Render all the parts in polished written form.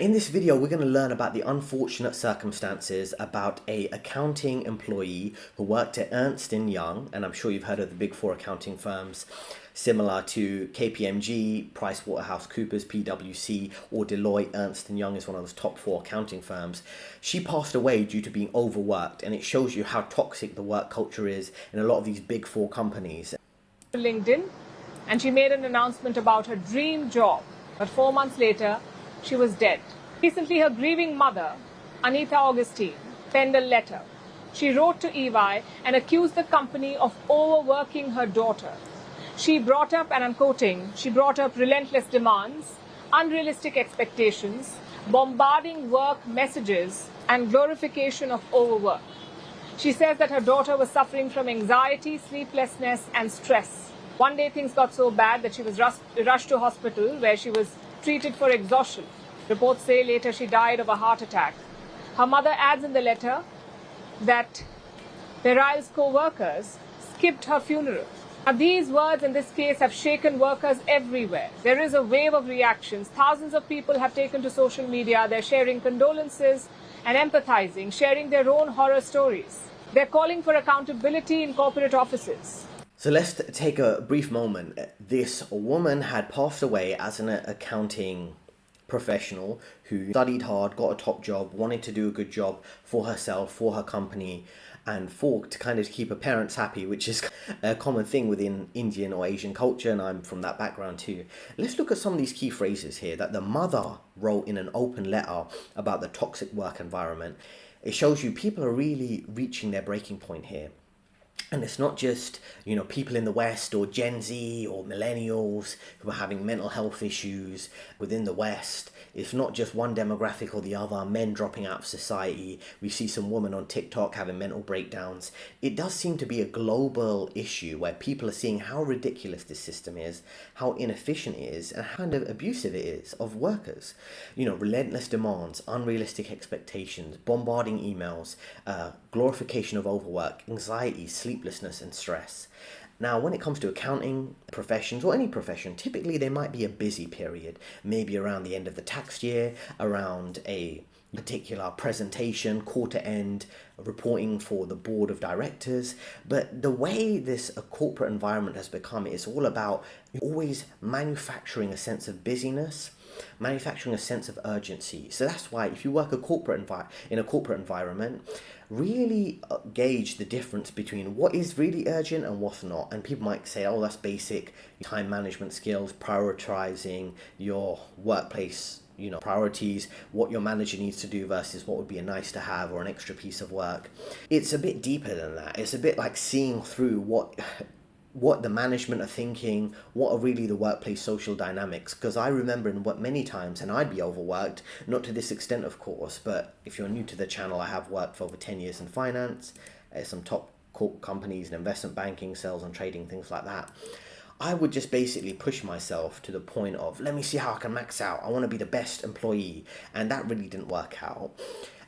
In this video, we're going to learn about the unfortunate circumstances about a accounting employee who worked at Ernst Young, and I'm sure you've heard of the big four accounting firms, similar to KPMG, PricewaterhouseCoopers, PwC, or Deloitte. Ernst Young is one of those top four accounting firms. She passed away due to being overworked, and it shows you how toxic the work culture is in a lot of these big four companies. LinkedIn, and she made an announcement about her dream job, but 4 months later, she was dead. Recently, her grieving mother, Anita Augustine, penned a letter. She wrote to EY and accused the company of overworking her daughter. She brought up, and I'm quoting, she brought up relentless demands, unrealistic expectations, bombarding work messages, and glorification of overwork. She says that her daughter was suffering from anxiety, sleeplessness, and stress. One day things got so bad that she was rushed to hospital where she was treated for exhaustion. Reports say later she died of a heart attack. Her mother adds in the letter that Peral's co-workers skipped her funeral. Now, these words in this case have shaken workers everywhere. There is a wave of reactions. Thousands of people have taken to social media. They're sharing condolences and empathizing, sharing their own horror stories. They're calling for accountability in corporate offices. So let's take a brief moment. This woman had passed away as an accounting professional who studied hard, got a top job, wanted to do a good job for herself, for her company, and to kind of keep her parents happy, which is a common thing within Indian or Asian culture, and I'm from that background too. Let's look at some of these key phrases here that the mother wrote in an open letter about the toxic work environment. It shows you people are really reaching their breaking point here. And it's not just, people in the West or Gen Z or millennials who are having mental health issues within the West. It's not just one demographic or the other, men dropping out of society. We see some women on TikTok having mental breakdowns. It does seem to be a global issue where people are seeing how ridiculous this system is, how inefficient it is, and how kind of abusive it is of workers. Relentless demands, unrealistic expectations, bombarding emails, glorification of overwork, anxiety, sleeplessness, and stress. Now, when it comes to accounting professions or any profession, typically there might be a busy period, maybe around the end of the tax year, around a particular presentation, quarter end, reporting for the board of directors. But the way this corporate environment has become, it's all about always manufacturing a sense of busyness, manufacturing a sense of urgency. So that's why if you work in a corporate environment, really gauge the difference between what is really urgent and what's not. And people might say, oh, that's basic time management skills, prioritizing your workplace priorities, what your manager needs to do versus what would be a nice to have or an extra piece of work. It's a bit deeper than that. It's a bit like seeing through what the management are thinking, what are really the workplace social dynamics. Because I remember many times, and I'd be overworked, not to this extent of course, but if you're new to the channel, I have worked for over 10 years in finance, some top corp companies in investment banking, sales and trading, things like that. I would just basically push myself to the point of, let me see how I can max out. I want to be the best employee. And that really didn't work out.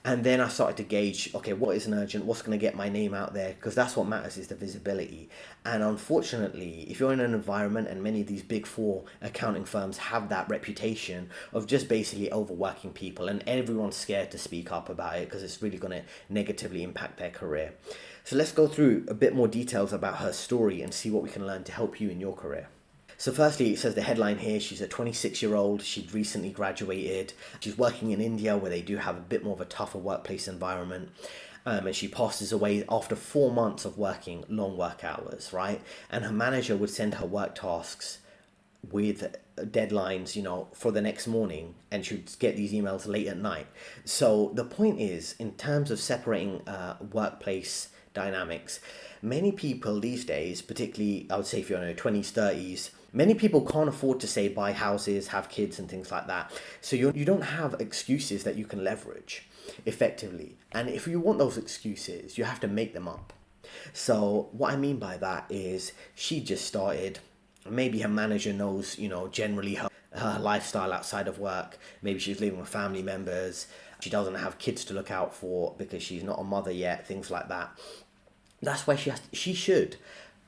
And then I started to gauge, okay, what is an urgent? What's going to get my name out there? Because that's what matters, is the visibility. And unfortunately, if you're in an environment, and many of these big four accounting firms have that reputation of just basically overworking people, and everyone's scared to speak up about it because it's really going to negatively impact their career. So let's go through a bit more details about her story and see what we can learn to help you in your career. So firstly, it says the headline here, she's a 26-year-old, she'd recently graduated, she's working in India where they do have a bit more of a tougher workplace environment, and she passes away after 4 months of working long work hours, right? And her manager would send her work tasks with deadlines, for the next morning, and she'd get these emails late at night. So the point is, in terms of separating workplace dynamics, many people these days, particularly I would say if you're in your 20s, 30s, many people can't afford to say buy houses, have kids and things like that. So you don't have excuses that you can leverage effectively. And if you want those excuses, you have to make them up. So what I mean by that is she just started, maybe her manager knows, generally her lifestyle outside of work. Maybe she's living with family members. She doesn't have kids to look out for because she's not a mother yet, things like that. That's why she should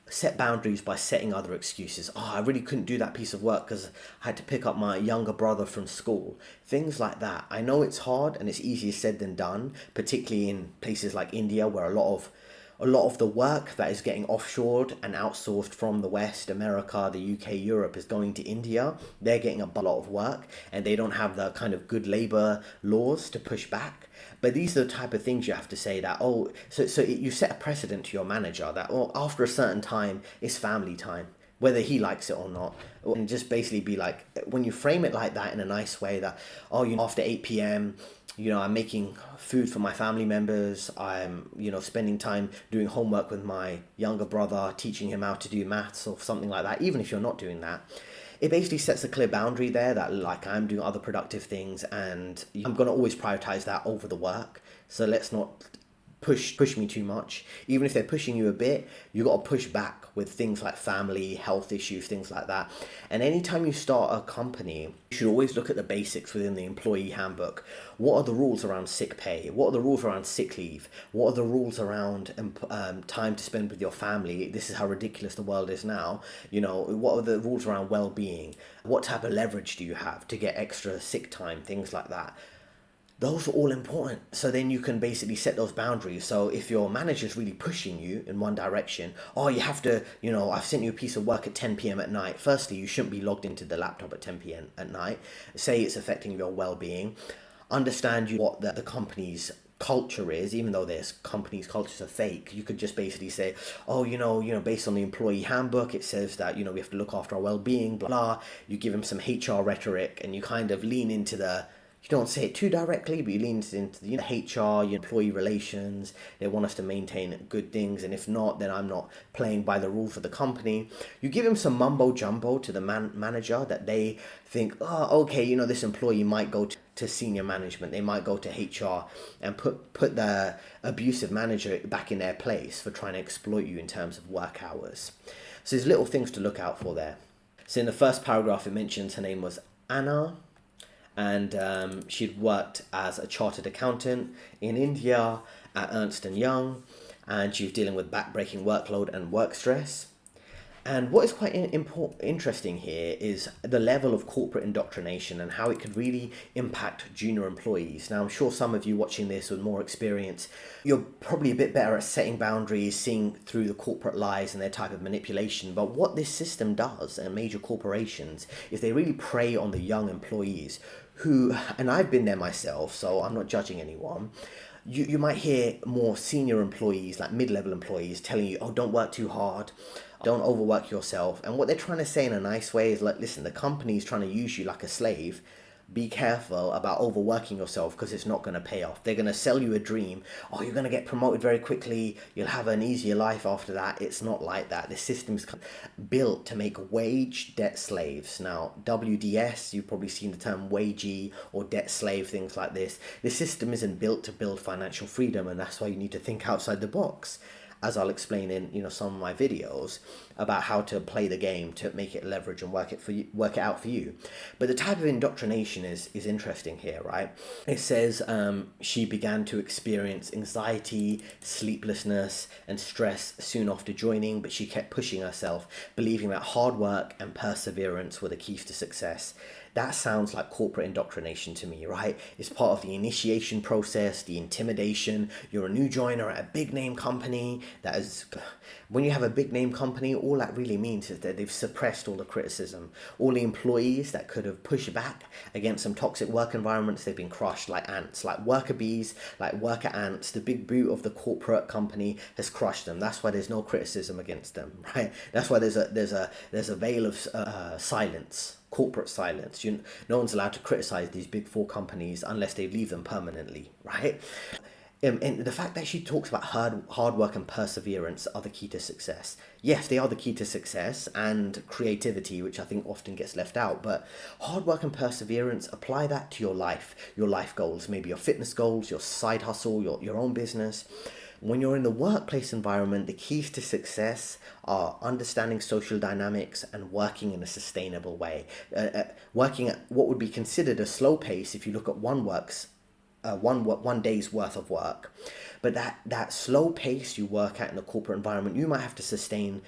Set boundaries by setting other excuses. Oh, I really couldn't do that piece of work because I had to pick up my younger brother from school. Things like that. I know it's hard and it's easier said than done, particularly in places like India where a lot of the work that is getting offshored and outsourced from the West, America, the UK, Europe is going to India. They're getting a lot of work and they don't have the kind of good labor laws to push back. But these are the type of things you have to say that, you set a precedent to your manager that, after a certain time, it's family time, whether he likes it or not. And just basically be like, when you frame it like that in a nice way that, after 8 p.m., I'm making food for my family members. I'm, spending time doing homework with my younger brother, teaching him how to do maths or something like that, even if you're not doing that. It basically sets a clear boundary there that, like, I'm doing other productive things and I'm going to always prioritize that over the work. So let's not push me too much. Even if they're pushing you a bit, you got to push back with things like family, health issues, things like that. And anytime you start a company, you should always look at the basics within the employee handbook. What are the rules around sick pay? What are the rules around sick leave? What are the rules around time to spend with your family? This is how ridiculous the world is now. What are the rules around well-being? What type of leverage do you have to get extra sick time? Things like that. Those are all important. So then you can basically set those boundaries. So if your manager's really pushing you in one direction, you have to, I've sent you a piece of work at 10 p.m. at night. Firstly, you shouldn't be logged into the laptop at 10 p.m. at night. Say it's affecting your well-being. Understand what the company's culture is, even though there's companies' cultures are fake. You could just basically say, based on the employee handbook, it says that, we have to look after our well-being, blah, blah. You give them some HR rhetoric and you kind of lean into you don't say it too directly, but you lean into the HR, your employee relations. They want us to maintain good things, and if not, then I'm not playing by the rules of the company. You give them some mumbo jumbo to the manager that they think, this employee might go to senior management. They might go to HR and put the abusive manager back in their place for trying to exploit you in terms of work hours. So there's little things to look out for there. So in the first paragraph, it mentions her name was Anna. And she'd worked as a chartered accountant in India at Ernst Young, and she was dealing with backbreaking workload and work stress. And what is quite interesting here is the level of corporate indoctrination and how it could really impact junior employees. Now, I'm sure some of you watching this with more experience, you're probably a bit better at setting boundaries, seeing through the corporate lies and their type of manipulation. But what this system does, and major corporations, is they really prey on the young employees who, and I've been there myself, so I'm not judging anyone. You might hear more senior employees, like mid-level employees, telling you, don't work too hard, don't overwork yourself. And what they're trying to say in a nice way is like, listen, the company's trying to use you like a slave. Be careful about overworking yourself because it's not going to pay off. They're going to sell you a dream. You're going to get promoted very quickly. You'll have an easier life after that. It's not like that. The system's built to make wage debt slaves. Now, WDS, you've probably seen the term wagee or debt slave, things like this. The system isn't built to build financial freedom, and that's why you need to think outside the box, as I'll explain in some of my videos about how to play the game to make it leverage and work it out for you. But the type of indoctrination is interesting here, right? It says she began to experience anxiety, sleeplessness, and stress soon after joining, but she kept pushing herself, believing that hard work and perseverance were the keys to success. That sounds like corporate indoctrination to me, right? It's part of the initiation process, the intimidation. You're a new joiner at a big name company. When you have a big name company, all that really means is that they've suppressed all the criticism. All the employees that could have pushed back against some toxic work environments, they've been crushed like ants, like worker bees, like worker ants. The big boot of the corporate company has crushed them. That's why there's no criticism against them, right? That's why there's a veil of silence. Corporate silence. No one's allowed to criticize these big four companies unless they leave them permanently, right? And the fact that she talks about hard work and perseverance are the key to success. Yes, they are the key to success, and creativity, which I think often gets left out. But hard work and perseverance, apply that to your life goals, maybe your fitness goals, your side hustle, your own business. When you're in the workplace environment, the keys to success are understanding social dynamics and working in a sustainable way. Working at what would be considered a slow pace if you look at one day's worth of work. But that slow pace you work at in the corporate environment, you might have to sustain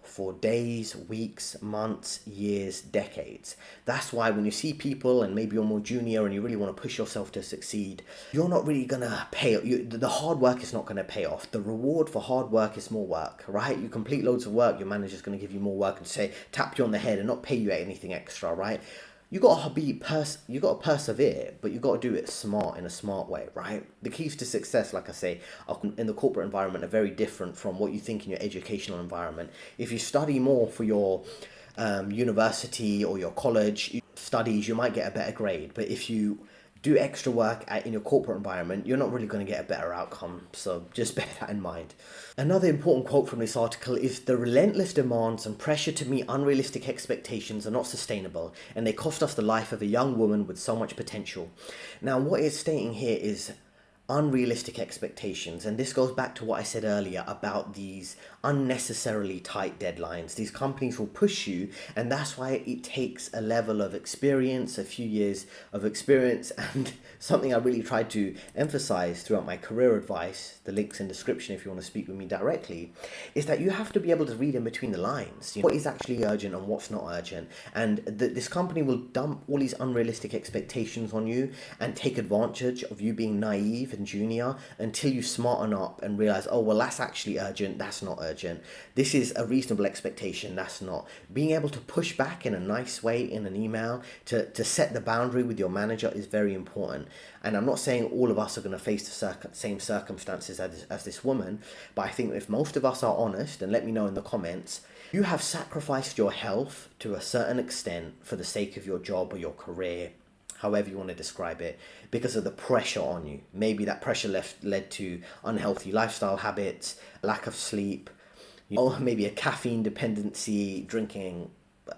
for days, weeks, months, years, decades. That's why when you see people and maybe you're more junior and you really want to push yourself to succeed, you're not really going to the hard work is not going to pay off. The reward for hard work is more work, right? You complete loads of work, your manager's going to give you more work and say, tap you on the head and not pay you anything extra, right? You got to persevere, but you got to do it in a smart way, right? The keys to success, like I say, in the corporate environment are very different from what you think in your educational environment. If you study more for your university or your college studies, you might get a better grade. But if you do extra work in your corporate environment, you're not really going to get a better outcome. So just bear that in mind. Another important quote from this article is, the relentless demands and pressure to meet unrealistic expectations are not sustainable, and they cost us the life of a young woman with so much potential. Now, what it's stating here is unrealistic expectations, and this goes back to what I said earlier about these unnecessarily tight deadlines. These companies will push you, and that's why it takes a level of experience, a few years of experience, and something I really tried to emphasize throughout my career advice, the link's in the description if you want to speak with me directly, is that you have to be able to read in between the lines, what is actually urgent and what's not urgent. And this company will dump all these unrealistic expectations on you and take advantage of you being naive and junior until you smarten up and realize, oh, well, that's actually urgent, that's not urgent. This is a reasonable expectation, that's not. Being able to push back in a nice way in an email to set the boundary with your manager is very important. And I'm not saying all of us are going to face the same circumstances as this woman, but I think if most of us are honest, and let me know in the comments, you have sacrificed your health to a certain extent for the sake of your job or your career, however you want to describe it, because of the pressure on you. Maybe that pressure led to unhealthy lifestyle habits, lack of sleep, or maybe a caffeine dependency, drinking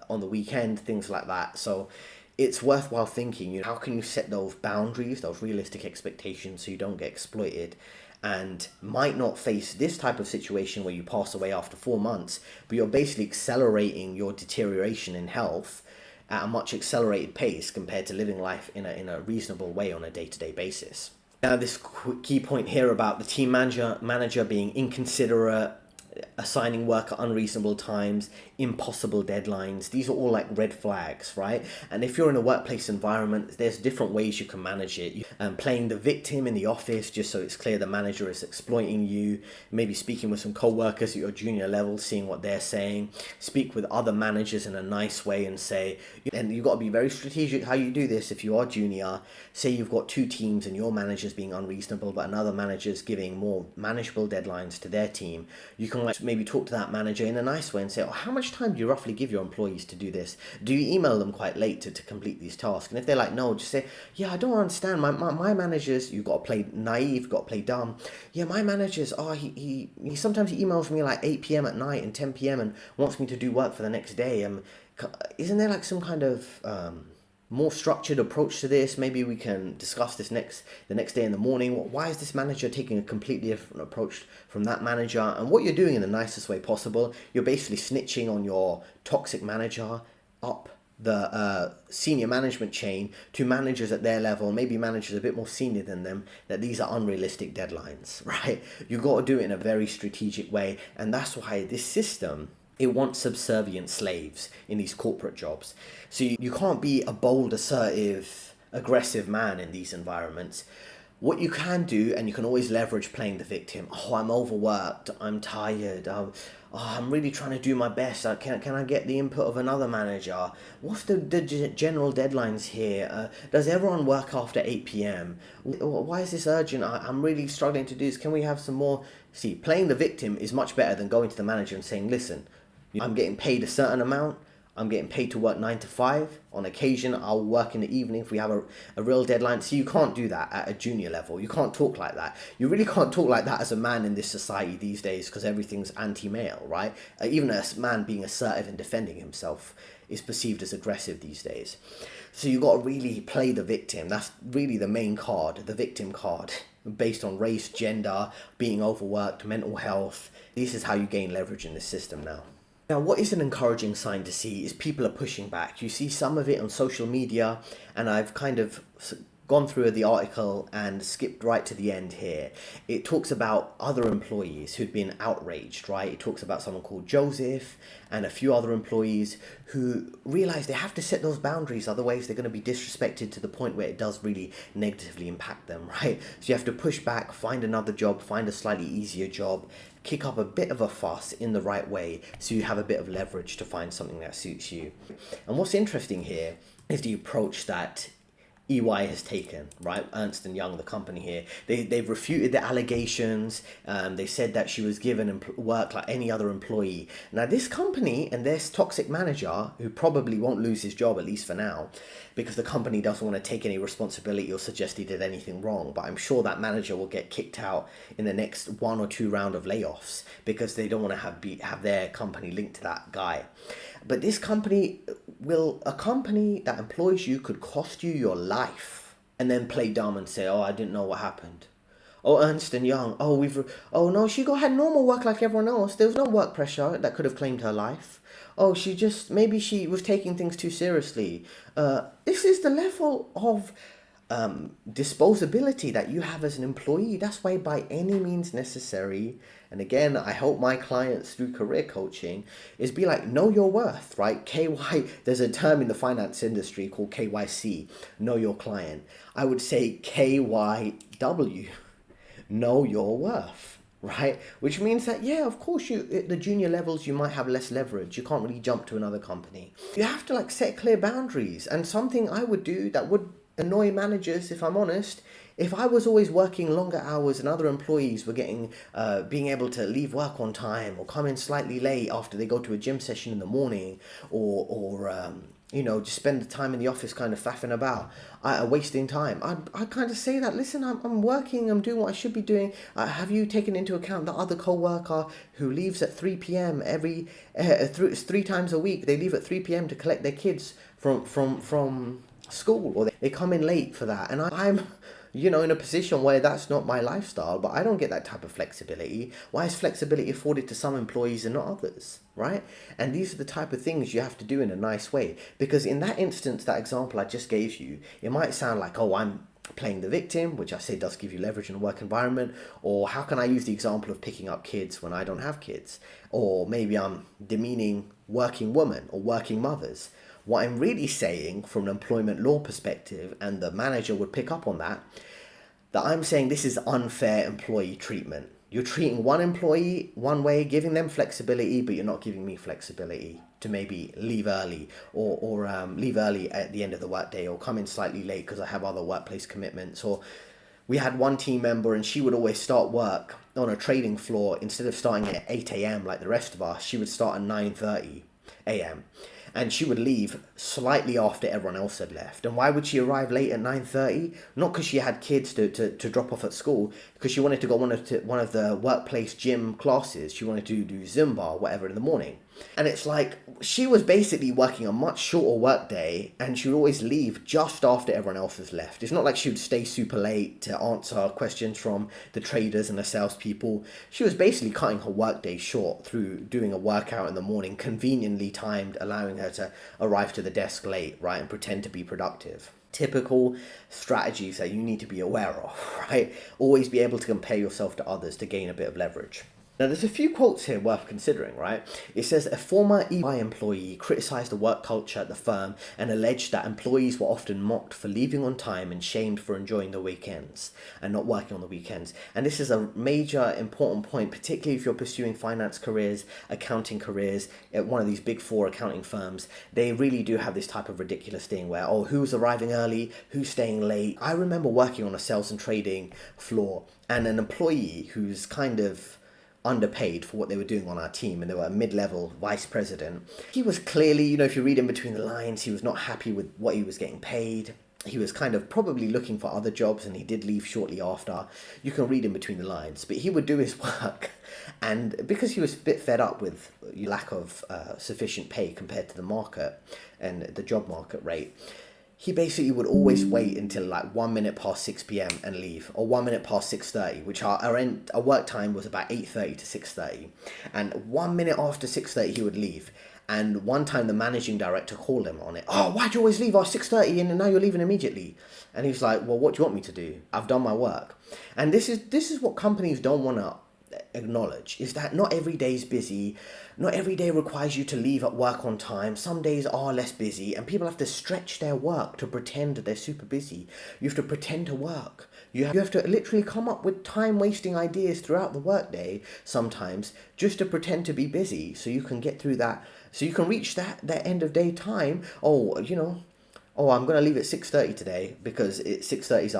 on the weekend, things like that. So it's worthwhile thinking, how can you set those boundaries, those realistic expectations, so you don't get exploited and might not face this type of situation where you pass away after 4 months, but you're basically accelerating your deterioration in health at a much accelerated pace compared to living life in a reasonable way on a day-to-day basis. Now, this key point here about the team manager being inconsiderate, assigning work at unreasonable times, impossible deadlines, these are all like red flags, right? And if you're in a workplace environment, there's different ways you can manage it. Playing the victim in the office just so it's clear the manager is exploiting you, maybe speaking with some co-workers at your junior level, seeing what they're saying, speak with other managers in a nice way and say, and you've got to be very strategic how you do this. If you are junior, say you've got two teams and your manager's being unreasonable but another manager's giving more manageable deadlines to their team, you can maybe talk to that manager in a nice way and say, oh, how much time do you roughly give your employees to do this? Do you email them quite late to complete these tasks? And if they're like, no, just say, yeah, I don't understand. My managers, you've got to play naive, you've got to play dumb. Yeah, my managers, he sometimes he emails me like 8 p.m. at night and 10 p.m. and wants me to do work for the next day. Isn't there like some kind of more structured approach to this? Maybe we can discuss this the next day in the morning. Why is this manager taking a completely different approach from that manager? And what you're doing in the nicest way possible, you're basically snitching on your toxic manager up the senior management chain to managers at their level, maybe managers a bit more senior than them, that these are unrealistic deadlines, right? You got to do it in a very strategic way. And that's why this system, it wants subservient slaves in these corporate jobs. So you can't be a bold, assertive, aggressive man in these environments. What you can do, and you can always leverage playing the victim. Oh, I'm overworked. I'm tired. I'm really trying to do my best. Can I get the input of another manager? What's the general deadlines here? Does everyone work after 8 p.m.? Why is this urgent? I'm really struggling to do this. Can we have some more? See, playing the victim is much better than going to the manager and saying, listen, I'm getting paid a certain amount. I'm getting paid to work 9 to 5. On occasion, I'll work in the evening if we have a real deadline. So you can't do that at a junior level. You can't talk like that. You really can't talk like that as a man in this society these days because everything's anti-male, right? Even a man being assertive and defending himself is perceived as aggressive these days. So you got to really play the victim. That's really the main card, the victim card, based on race, gender, being overworked, mental health. This is how you gain leverage in this system now. Now, what is an encouraging sign to see is people are pushing back. You see some of it on social media, and I've kind of gone through the article and skipped right to the end here. It talks about other employees who'd been outraged, right? It talks about someone called Joseph and a few other employees who realize they have to set those boundaries, otherwise they're going to be disrespected to the point where it does really negatively impact them, right? So you have to push back, find another job, find a slightly easier job, kick up a bit of a fuss in the right way so you have a bit of leverage to find something that suits you. And what's interesting here is the approach that EY has taken, right? Ernst Young, the company here, they've refuted the allegations. They said that she was given work like any other employee. Now, this company and this toxic manager, who probably won't lose his job, at least for now, because the company doesn't want to take any responsibility or suggest he did anything wrong. But I'm sure that manager will get kicked out in the next 1 or 2 rounds of layoffs because they don't want to have their company linked to that guy. But this company a company that employs you could cost you your life and then play dumb and say, oh, I didn't know what happened. Oh, Ernst Young, oh no, she had normal work like everyone else. There was no work pressure that could have claimed her life. Oh, maybe she was taking things too seriously. This is the level of disposability that you have as an employee. That's why by any means necessary, and again, I help my clients through career coaching, is be like, know your worth, right? There's a term in the finance industry called KYC, know your client. I would say KYW, know your worth, right? Which means that, yeah, of course, at the junior levels, you might have less leverage. You can't really jump to another company. You have to set clear boundaries. And something I would do that would annoy managers, if I'm honest, if I was always working longer hours and other employees were being able to leave work on time or come in slightly late after they go to a gym session in the morning, or just spend the time in the office kind of faffing about, wasting time. I kind of say that, listen, I'm working, I'm doing what I should be doing. Have you taken into account the other co-worker who leaves at 3 p.m. three times a week? They leave at 3 p.m. to collect their kids from school, or they come in late for that. And I'm in a position where that's not my lifestyle, but I don't get that type of flexibility. Why is flexibility afforded to some employees and not others, right? And these are the type of things you have to do in a nice way. Because in that instance, that example I just gave you, it might sound like, oh, I'm playing the victim, which I say does give you leverage in a work environment, or how can I use the example of picking up kids when I don't have kids? Or maybe I'm demeaning working women or working mothers. What I'm really saying from an employment law perspective, and the manager would pick up on that I'm saying this is unfair employee treatment. You're treating one employee one way, giving them flexibility, but you're not giving me flexibility to maybe leave early or leave early at the end of the workday, or come in slightly late because I have other workplace commitments. Or we had one team member and she would always start work on a trading floor. Instead of starting at 8 a.m. like the rest of us, she would start at 9:30 a.m. And she would leave slightly after everyone else had left. And why would she arrive late at 9:30? Not because she had kids to drop off at school, because she wanted to go one of the workplace gym classes. She wanted to do Zumba or whatever in the morning. And it's like, she was basically working a much shorter work day, and she would always leave just after everyone else has left. It's not like she would stay super late to answer questions from the traders and the salespeople. She was basically cutting her work day short through doing a workout in the morning, conveniently timed, allowing her to arrive to the desk late, right, and pretend to be productive. Typical strategies that you need to be aware of, right? Always be able to compare yourself to others to gain a bit of leverage. Now, there's a few quotes here worth considering, right? It says, a former EY employee criticized the work culture at the firm and alleged that employees were often mocked for leaving on time and shamed for enjoying the weekends and not working on the weekends. And this is a major important point, particularly if you're pursuing finance careers, accounting careers at one of these big 4 accounting firms. They really do have this type of ridiculous thing where, oh, who's arriving early, who's staying late. I remember working on a sales and trading floor, and an employee who's kind of underpaid for what they were doing on our team, and they were a mid-level vice president. He was clearly, if you read in between the lines, he was not happy with what he was getting paid. He was kind of probably looking for other jobs, and he did leave shortly after. You can read in between the lines, but he would do his work, and because he was a bit fed up with lack of sufficient pay compared to the market and the job market rate, he basically would always wait until 1 minute past 6 p.m. and leave, or 1 minute past 6:30, which our work time was about 8:30 to 6:30. And 1 minute after 6:30, he would leave. And one time the managing director called him on it. Oh, why'd you always leave? I was 6:30 and now you're leaving immediately. And he's like, well, what do you want me to do? I've done my work. And this is what companies don't want to acknowledge, is that not every day is busy. Not every day requires you to leave at work on time. Some days are less busy, and people have to stretch their work to pretend that they're super busy. You have to pretend to work. You have to literally come up with time-wasting ideas throughout the workday sometimes just to pretend to be busy so you can get through that, so you can reach that end of day time. Oh, I'm going to leave at 6:30 today because 6:30 is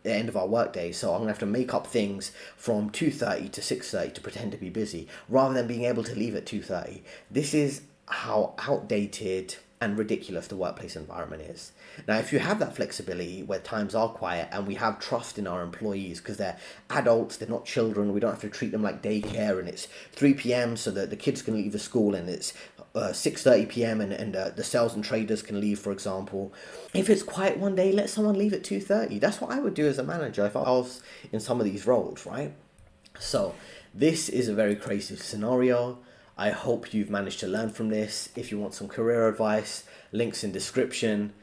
the end of our workday, so I'm going to have to make up things from 2:30 to 6:30 to pretend to be busy, rather than being able to leave at 2:30. This is how outdated and ridiculous the workplace environment is. Now, if you have that flexibility where times are quiet and we have trust in our employees because they're adults, they're not children, we don't have to treat them like daycare, and it's 3 p.m. so that the kids can leave the school, and it's 6:30 p.m. and the sales and traders can leave, for example. If it's quiet one day, let someone leave at 2:30. That's what I would do as a manager if I was in some of these roles, right? So this is a very crazy scenario. I hope you've managed to learn from this. If you want some career advice, links in description.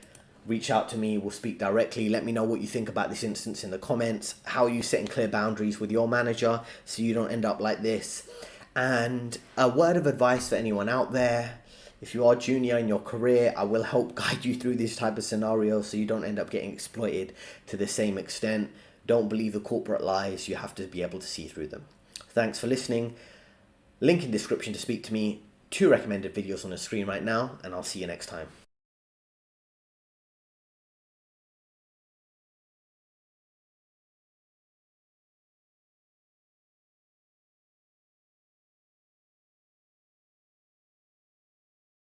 Reach out to me, we'll speak directly. Let me know what you think about this instance in the comments. How are you setting clear boundaries with your manager so you don't end up like this? And a word of advice for anyone out there: if you are junior in your career, I will help guide you through this type of scenario so you don't end up getting exploited to the same extent. Don't believe the corporate lies. You have to be able to see through them. Thanks for listening. Link in description to speak to me. 2 recommended videos on the screen right now, and I'll see you next time.